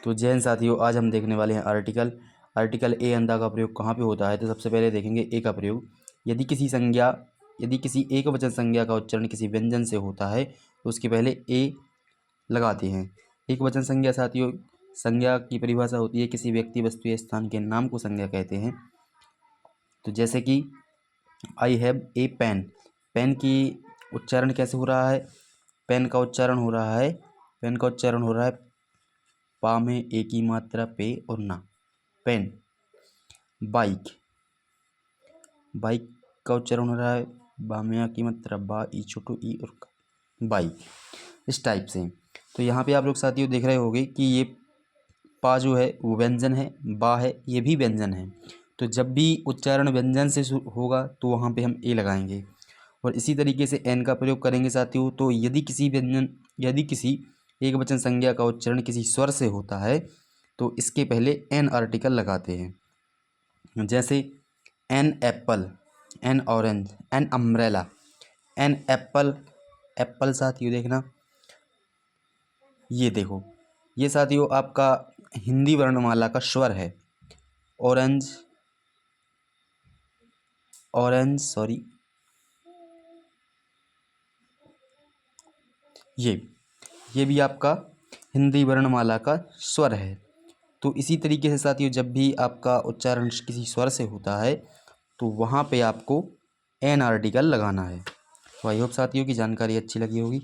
तो जैन साथियों, आज हम देखने वाले हैं आर्टिकल। आर्टिकल ए अंधा का प्रयोग कहाँ पे होता है। तो सबसे पहले देखेंगे ए का प्रयोग। यदि किसी एक वचन संज्ञा का उच्चारण किसी व्यंजन से होता है तो उसके पहले ए लगाते हैं। एक वचन संज्ञा साथियों, संज्ञा की परिभाषा होती है किसी व्यक्ति, वस्तु या स्थान के नाम को संज्ञा कहते हैं। तो जैसे कि I have a pen, pen की उच्चारण कैसे हो रहा है। पेन का उच्चारण हो रहा है पा में ए की मात्रा पे और ना, पेन। बाइक, बाइक का उच्चारण हो रहा है बा में आ की मात्रा बा, ई छोटू ई और बाइक, इस टाइप से। तो यहाँ पे आप लोग साथियों देख रहे होंगे कि ये पा जो है वो व्यंजन है, बा है ये भी व्यंजन है। तो जब भी उच्चारण व्यंजन से होगा तो वहाँ पे हम ए लगाएंगे। और इसी तरीके से एन का प्रयोग करेंगे साथियों। तो यदि किसी एक वचन संज्ञा का उच्चारण किसी स्वर से होता है तो इसके पहले एन आर्टिकल लगाते हैं। जैसे an apple, an orange, an umbrella, an apple. Apple साथियों देखना, ये देखो, ये साथियों आपका हिंदी वर्णमाला का स्वर है। ऑरेंज, सॉरी, ये भी आपका हिंदी वर्णमाला का स्वर है। तो इसी तरीके से साथियों जब भी आपका उच्चारण किसी स्वर से होता है तो वहाँ पे आपको एन आर्टिकल लगाना है। तो आई होप साथियों की जानकारी अच्छी लगी होगी।